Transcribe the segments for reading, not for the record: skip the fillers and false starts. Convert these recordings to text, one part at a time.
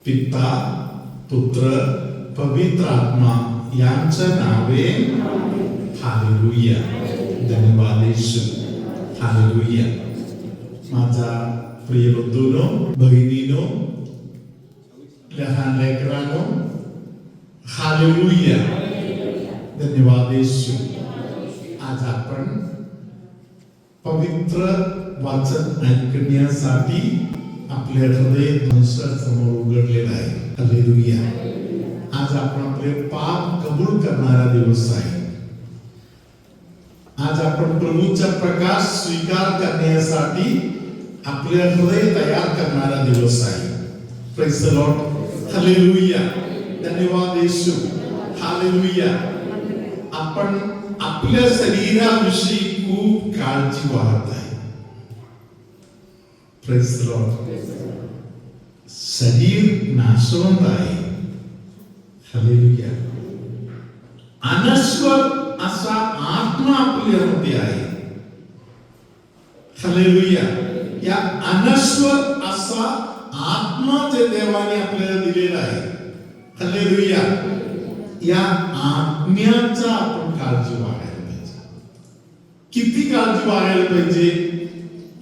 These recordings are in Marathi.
पिता पुत्र पवित्र आत्मा यांच्या नावे हालेलुया. धन्यवाद येशू. हालेलुया. माझा प्रिय बंधूंनो, बहिणींनो, लहान लेकरांनो, हालेलुया. धन्यवाद येशू. आज आपण पवित्र वाचन ऐकण्यासाठी आपले हृदय समोर उघडलेलं आहे. हालेलुया. आज आपण आपले पाप कबूल करणारा दिवस आहे. आज आपण प्रभूचा प्रकाश स्वीकार करण्यासाठी आपले हृदय तयार करणारा दिवस आहे. Praise the Lord. हालेलुया. धन्यवाद येशू. हालेलुया. आपण आपल्या शरीराविषयी खूप काळजी वाहत आहे. Praise the Lord. शरीर नाशवंत आहे. हालेलुया. अनश्वर असा आत्मा आपल्यामध्ये आहे. हालेलुया. या अनश्वर असा आत्मा जे देवाने आपल्याला दिलेला आहे. हालेलुया. या आत्म्याचा आपण काळजी वागायला पाहिजे. किती काळजी वागायला पाहिजे?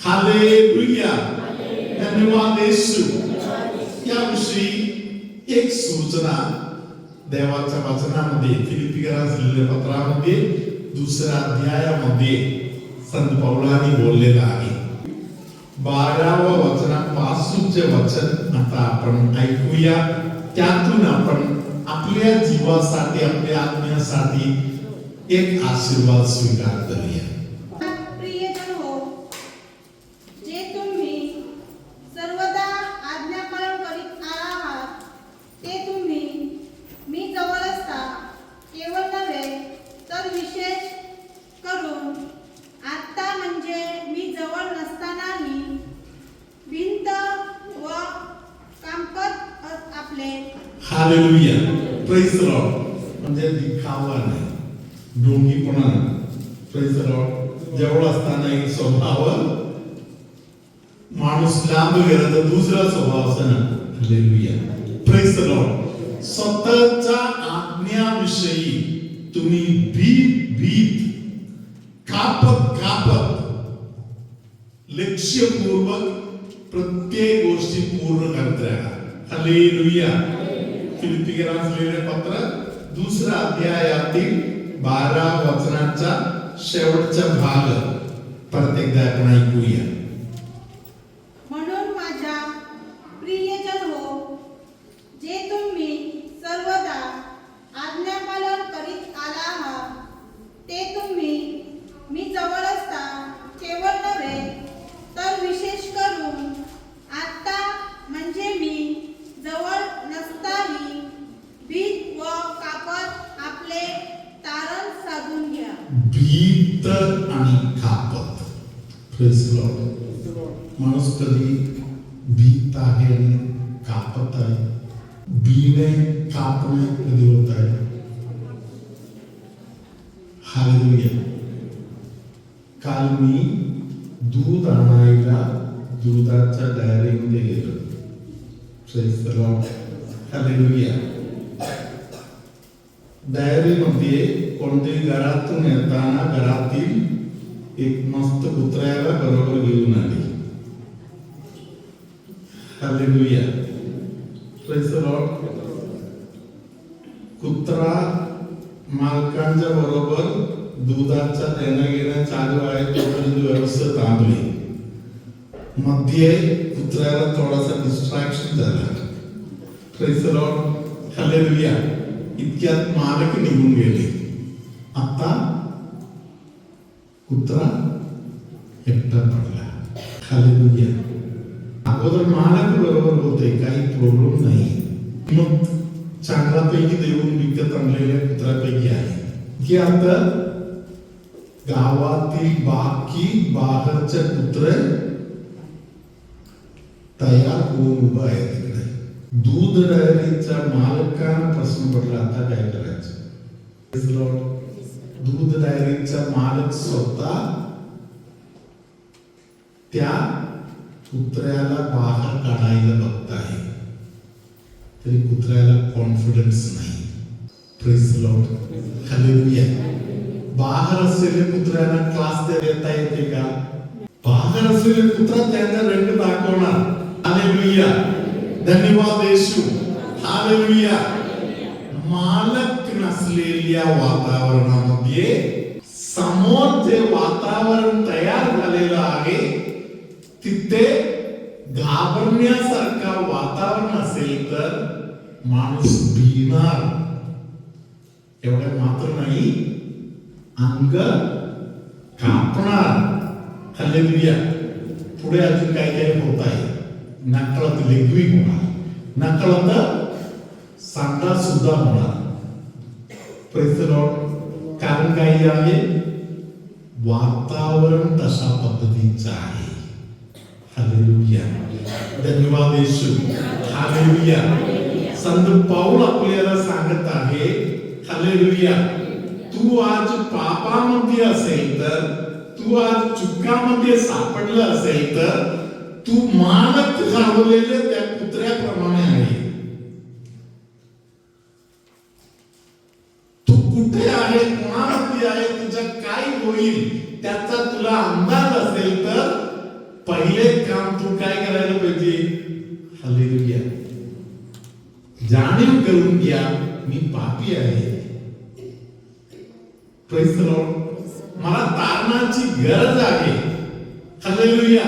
हालेलुया. धन्यवाद येशू. याविषयी एक सूचना देवाच्या वचनामध्ये फिलिपियरास लिहिलेल्या पत्रामध्ये 2 अध्यायामध्ये संत पौलांनी बोललेलं आहे. 12व्या वचनापासूनचे वचन आता आपण ऐकूया. त्यातून आपण आपल्या जीवासाठी, आपल्या आत्म्यासाठी एक आशीर्वाद स्वीकार करूया. हालेलुया. Praise the Lord. म्हणजे दिखावा नाही, ढोंगीपणा नाही. Praise the Lord. जवळ असताना एक स्वभाव, माणूस लांब गेला तर दुसरा स्वभाव असतो ना. हालेलुया. Praise the Lord. स्वतःच्या आज्ञाविषयी तुम्ही भीत कापत लक्ष्यपूर्वक प्रत्येक गोष्टी पूर्ण करत राहा. हालेलुया. फिलिपियरास लिहिलेले पत्र 2 अध्यायातील 12 वचनाचा शेवटचा भाग परत एकदा आपण ऐकूया. म्हणून माझ्या प्रियजन हो, जे तुम्ही सर्वदा आज्ञापालन करीत आला आहात, ते तुम्ही मी जवळ असता केवळ नव्हे तर विशेष करून आता म्हणजे मी जवळ नसताही भीत व कापत आपले तारण साधून घ्या. भीत आणि कापत. Praise the Lord. माणूस कधी भीत आहे आणि कापत आहे. भीने कापणे कधी होत आहे? हालेलुया. काल मी दूध आणायला दुधाच्या डायरीमध्ये गेलो. Praise the Lord. हालेलुया. डायरीमध्ये कोणत्याही घरातून येताना घरातील एक मस्त कुत्र्याला बरोबर घेऊन आली. हालेलुया. Praise the Lord. कुत्रा मालकांच्या बरोबर दुधाचा देणं घेणं चालू आहे तोपर्यंत व्यवस्था थांबली. मध्ये कुत्र्याला थोडासा डिस्ट्रॅक्शन झाला. Praise the Lord. हालेलुया. इतक्यात मालक निघून गेले. आता कुत्रा एकटा पडला. हालेलुया. अगोदर मालक बरोबर होते, काही प्रॉब्लेम नाही. मग चांगल्यापैकी देऊन विकत आणलेल्या कुत्र्यापैकी आहे की आता गावातील बाकी बाहेरचे कुत्रे तयार होऊन उभा आहे तिकडे. दूध डायरीचा मालकांना प्रश्न पडला, आता काय करायचं? दूध डायरीचा मालक स्वतः त्या कुत्र्याला बाहेर काढायला बघत आहे. तरी कुत्र्याला कॉन्फिडन्स नाही. Praise the Lord, hallelujah. बाहेर असलेल्या कुत्र्यांना क्लास देता येते का? बाहेर असलेले कुत्रा त्यांचा रंग दाखवणार. हालेलुया, धन्यवाद येशू, हालेलुया. मालक नसलेल्या वातावरणामध्ये समोर जे वातावरण तयार झालेलं आहे तिथे घाबरण्यासारखं वातावरण असेल तर माणूस भिणार. एवढं मात्र नाही, अंग कापणार. हालेलुया. पुढे अजून काय काय होत आहे. नकळत लेग्विंग होणार, नकळत सांडा सुद्धा होणार. Praise the Lord. कारण काय आहे? वातावरण तशा पद्धतीचं आहे. हालेलुया, धन्यवाद येशू, हालेलुया. संत पाऊल आपल्याला सांगत आहे, हालेलुया, तू आज पापामध्ये असेल तर, तू आज चुकामध्ये सापडला असेल तर तू मानक घालवलेल्या त्या कुत्र्याप्रमाणे आहे. तू कुठे आहे, कोणामध्ये आहे, तुझं काय होईल त्याचा तुला अंदाज असेल तर पहिले काम तू काय करायला पाहिजे? हालेलुया, जाणीव करून घ्या मी पापी आहे. Praise the Lord. मला तारणाची गरज आहे. हालेलुया,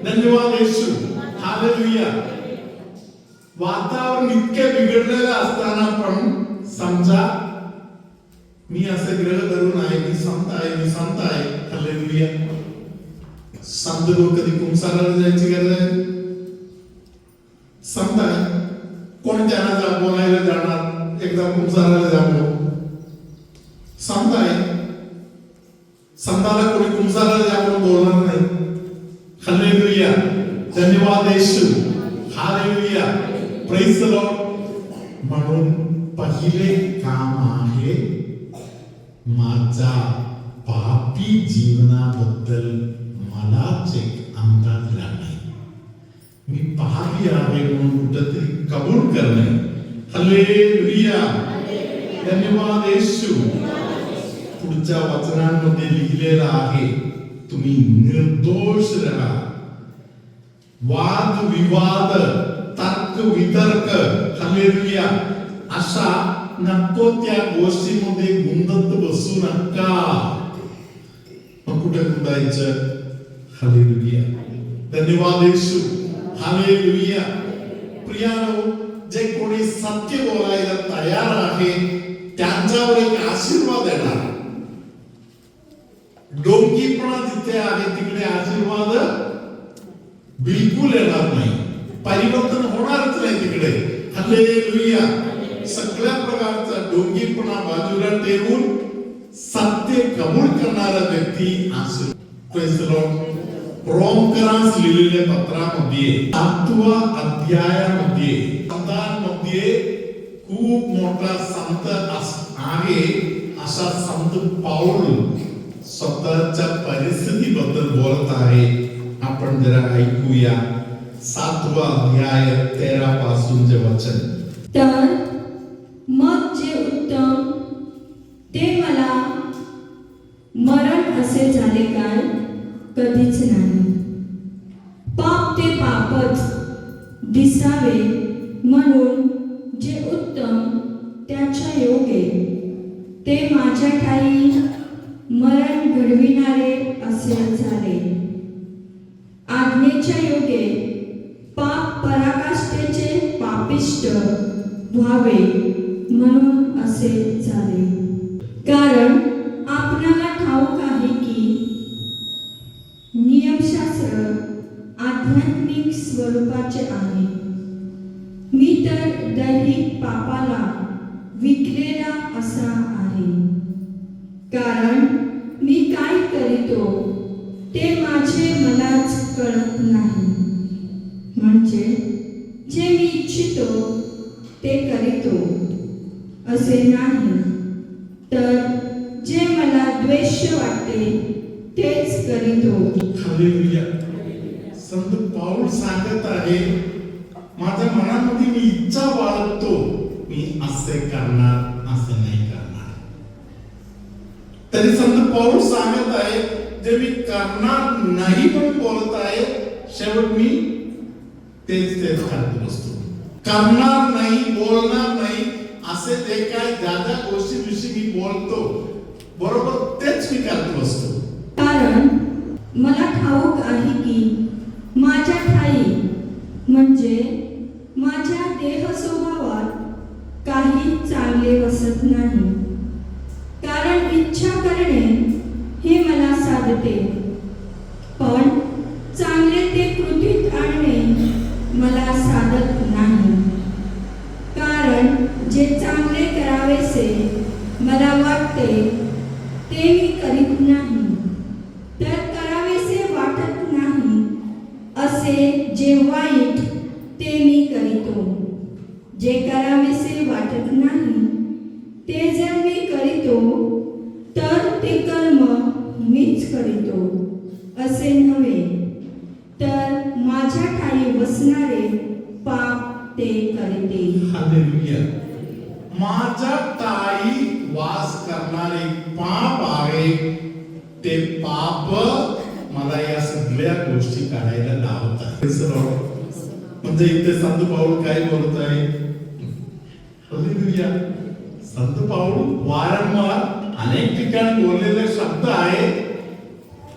धन्यवाद येशू, हालेलुया. वातावरण इतके बिघडलेलं असताना पण समजा मी असे ग्रह धरून आहे, मी संत आहे, मी संत आहे. हालेलुया. संत लोक कधी कुंसाला जायची गरज आहे? संत आहे, कोण त्यांना जा बोलायला जाणार? एकदा कुंसाला जाऊ. संत आहे, संताला कोणी कुंसाला जाऊन बोलणार नाही. हालेलुया, धन्यवाद येशू, हालेलुया. Praise the Lord. म्हणून पहिले काम आहे माझा पापी जीवनाबद्दल मलाच एक अंदाज लागणे. मी पापी आहे म्हणून कुठेतरी कबूल करणे. हालेलुया, धन्यवाद येशू. पुढच्या वचनांमध्ये लिहिलेलं आहे तुम्ही निर्दोष राहा. वाद विवाद, तर्क वितर्क, हालेलुया, अशा नको त्या गोष्टीमध्ये गुंतत बसू नका. मग कुठे गुंतायचं? हालेलुया, धन्यवाद येशू, हालेलुया. प्रियानो, जे कोणी सत्य बोलायला तयार आहे त्यांच्यावर एक आशीर्वाद येणार. डोंगीपणा जिथे आहे तिकडे आशीर्वाद बिलकुल येणार नाही. परिवर्तन होणारच नाही तिकडे. हालेलुया. सगळ्या प्रकारचा डोंगीपणा बाजूला ठेवून सत्य कबूल करणारा व्यक्ती आशीर्वाद. Praise the Lord. रोमकरांस लिहिलेल्या पत्रामध्ये 7व्या अध्यायामध्ये संतांमध्ये खूप मोठा संत आहे अशा संत पाऊल स्वतःच्या परिस्थितीबद्दल बोलत आहे. आपण जरा ऐकूया 7वा अध्याय 13 पासूनचे वचन. तर मग जे उत्तम ते मला मरण असे झाले काय? कधीच नाही. पाप ते पापच दिसावे म्हणून जे उत्तम त्याच्या योगे ते माझ्या ठायी मरण घडविणारे असे झाले. आज्ञेच्या योगे पाप पराकाष्ठेचे पापिष्ट व्हावे म्हणून असे झाले. कारण आपणाला ठाऊक आहे की नियमशास्त्र आध्यात्मिक स्वरूपाचे आहे. मी तर दैहिक पापाला विकलेला असा आहे. कारण मी काय करीतो ते माझे मलाच कळत नाही. म्हणजे जे मी इच्छितो ते करीतो असे नाही, तर जे मला द्वेष्य वाटते तेच करीतो. हालेलुया. संत पाऊल सांगत आहे माझ्या मनामध्ये मी इच्छा बाळगतो, मी असे करणार, असं नाही करणार. तरी संत पौल सांगत आहे, जे मी करणार नाही म्हणून बोलत आहे, शेवट मी तेच करत बसतो. करणार नाही, बोलणार नाही, असे जे काय ज्या ज्या गोष्टीविषयी मी बोलतो, बरोबर तेच मी करत बसतो. कारण मला ठाऊक आहे की माझ्या ठाई म्हणजे माझ्या देह स्वभावात काही चांगले बसत नाही. कारण इच्छा करणे हे मला साधते, पण चांगले ते कृतीत आणणे मला साधत नाही. कारण जे चांगले करावेसे मला वाटते ते मी करीत नाही, तर करावेसे वाटत नाही असे जे वाईट ते मी करीतो. जे करावेसे वाटत नाही ते जर मी करीतो, तर ते कर्म मीच करीतो असे नव्हे, तर माझ्या ठाई बसणारे पाप ते करीते. हालेलुया. माझ्या ठाई वास करणारे पाप आहे, ते पाप मला या सगळ्या गोष्टी करायला लावत आहे. म्हणजे इथे संत पाऊल काय बोलत आहे? हालेलुया. संत पाऊल वारंवार अनेक ठिकाणी बोललेले शब्द आहे,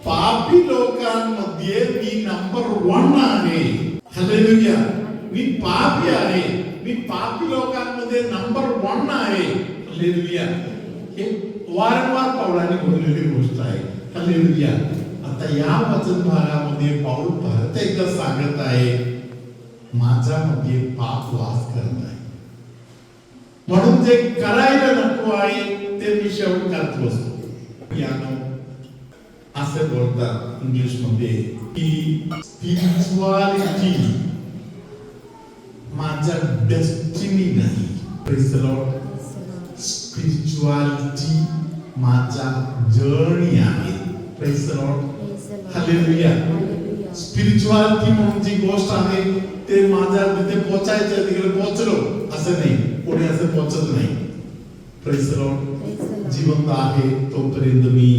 पापी लोकांमध्ये मी नंबर 1 आहे. हालेलुया. मी पापी आहे, मी पापी लोकांमध्ये नंबर 1 आहे. हालेलुया. हे वारंवार पाऊलाने बोललेली गोष्ट आहे. हालेलुया. आता या वचन भागामध्ये पाऊल परत एकदा सांगत आहे, माझ्यामध्ये पाप वास करत आहे, म्हणून जे करायला नको आहे ते मी शेवट करत बसतो. यानो असे बोलतात इंग्लिश मध्ये की स्पिरिच्युअलिटी माझा डेस्टिनी नाही. Praise the Lord. स्पिरिच्युअलिटी माझा जर्नी आहे. Praise the Lord. Hallelujah. Spirituality म्हणून जी गोष्ट आहे ते माझ्या तिथे पोहोचायचं, तिकडे पोहोचलो असं नाही, कोणी असं पोहोचत नाही. Praise the Lord. जिवंत आहे तोपर्यंत मी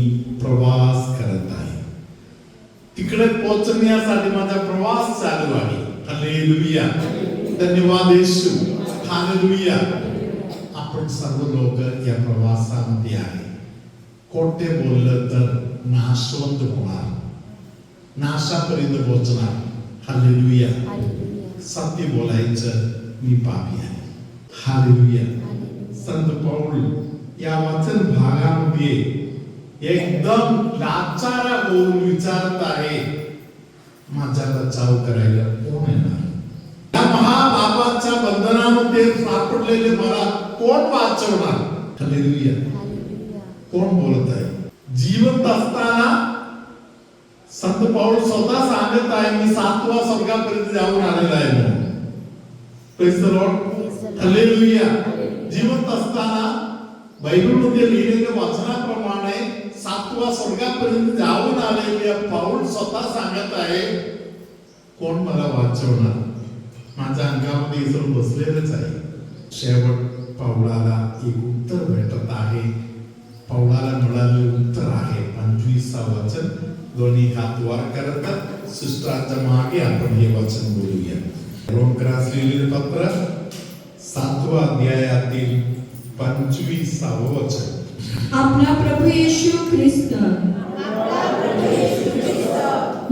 प्रवास करत आहे, तिकडे पोहोचण्यासाठी माझा प्रवास चालू आहे. हालेलुया. धन्यवाद येशू. हालेलुया. आपण सर्व लोक या प्रवासामध्ये आहे. खोटे बोललं तर नाशवंत होणार, नाशापर्यंत पोहोचणार. हालेलुया. सत्य बोलायचं, मी पापी आहे. हालेलुया. संत पौल या वचन भागामध्ये एकदम लाचार होऊन विचारत आहे, माझा बचाव करायला कोण येणार? या महापापाच्या बंधनामध्ये सापडलेले मला कोण वाचवणार? हालेलुया. कोण बोलत आहे? जिवंत असताना संत पौल स्वतः सांगत आहे, मी 7व्या स्वर्गापर्यंत जाऊन आलेला आहे म्हणून. Praise the Lord. हालेलुया. जिवंत असताना बायबलमध्ये लिहिलेल्या वचनाप्रमाणे 7व्या स्वर्गापर्यंत जाऊन आलेल्या पौल स्वतः सांगत आहे, कोण मला वाचवणार? माझ्या अंगामध्ये इसरून बसलेलंच आहे. शेवट पौलाला एक उत्तर भेटत आहे. पौलाला मिळालेले उत्तर आहे 25 वचन. दोन्ही हात वर करत सुस्त्राच्या मागे आपण हे वचन बोलूया. रोमकरास लिहिलेले पत्र 7व्या अध्यायातील 25 वचन. आपला प्रभू येशू ख्रिस्त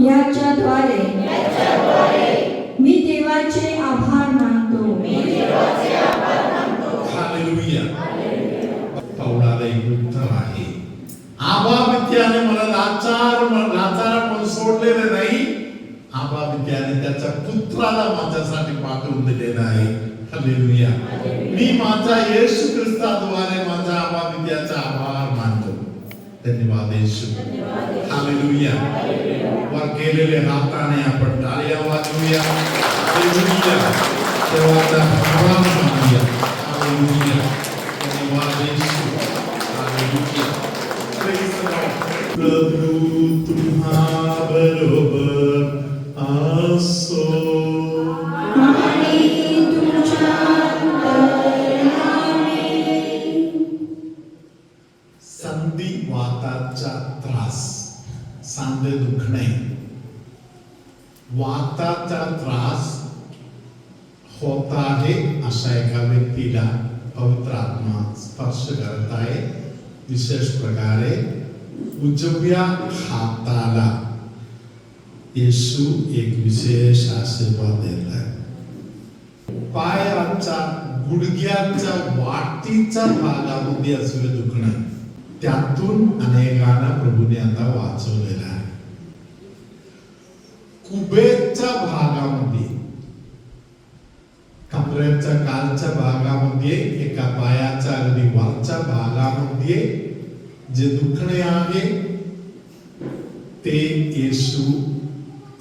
याच्याद्वारे मी देवाचे आभार मानतो. हालेलुया. पौलाला एक उत्तर आहे. आबा विद्याने मला लाचार म्हणून सोडलेले नाही. आबा विद्याने त्याच्या पुत्राला माझ्यासाठी पाठवून दिलेला आहे. हालेलुया. मी माझ्या येशू ख्रिस्ताद्वारे माझ्या आबा विद्याचा आभार मानतो. धन्यवाद येशू. हालेलुया. वर केलेले हाताने आपण टाळ्या वाजवूया. हालेलुया. देवाचा आभार मानूया. हालेलुया. धन्यवाद येशू. हालेलुया. प्रभु तुम्हा बरोबर असो. सांधे दुखणे, वाताचा त्रास होत आहे अशा एका व्यक्तीला पवित्र आत्मा स्पर्श करत आहे. विशेष प्रकारे उजव्या हाताला येशू एक विशेष आशीर्वाद देत आहे. पायाच्या गुडघ्याच्या वाटीच्या भागामध्ये असलेले दुखणे, त्यातून अनेकांना प्रभूने आता वाचवलेलं आहे. कुबेच्या भागामध्ये, कमरेच्या कालच्या भागामध्ये, एका पायाच्या अगदी वरच्या भागामध्ये जे दुखणे आहे ते येशू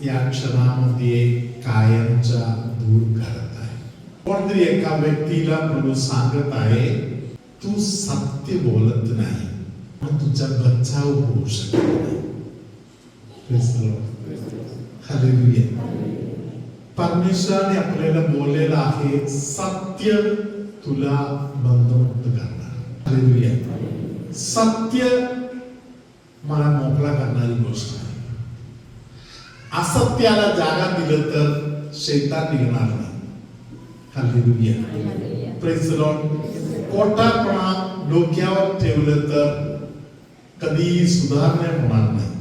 या क्षणामध्ये कायमचा दूर करत आहे. कोणतरी एका व्यक्तीला प्रभू सांगत आहे, तू सत्य बोलत नाही, मग तुझा बचाव होऊ शकत नाही. Praise the Lord. हालेलुया. परमेश्वराने आपल्याला बोललेलं आहे, सत्य तुला बंधमुक्त करणार. हालेलुया. सत्य मला मोकळा करणारी गोष्ट आहे. असत्याला जागा दिलं तर शैतान निघणार नाही. हालेलुया. Praise the Lord. खोटापणा डोक्यावर ठेवलं तर कधी सुधारणा होणार नाही.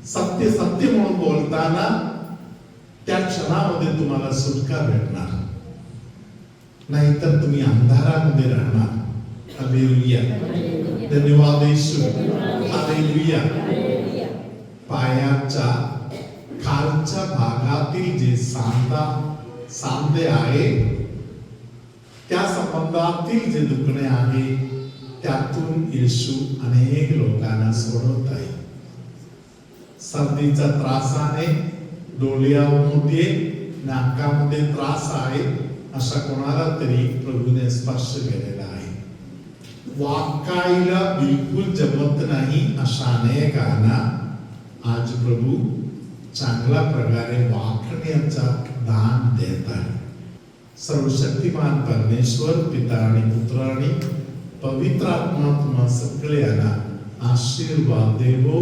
सत्य सत्य म्हणून बोलताना त्या क्षणामध्ये तुम्हाला सुटका भेटणार, नाहीतर तुम्ही अंधारामध्ये राहणार. हालेलुया. धन्यवाद येशू. हालेलुया. पायाच्या खालच्या भागातील जे सांधे आहे, त्या संबंधातील जे दुखणे आहे, त्यातून येशू अनेक लोकांना सोडवत आहे. सर्दीच्या त्रासाने डोळ्यामध्ये, नाकामध्ये त्रास आहे अशा कोणाला तरी प्रभूने स्पर्श केलेला आहे. वाकायला बिलकुल जमत नाही अशा अनेकांना आज प्रभू चांगल्या प्रकारे वाकण्याचा दान देत आहे. सर्वशक्तिमान परमेश्वर पिता आणि पुत्र आणि पवित्र आत्मा तुम्हा सगळ्यांना आशीर्वाद देवो.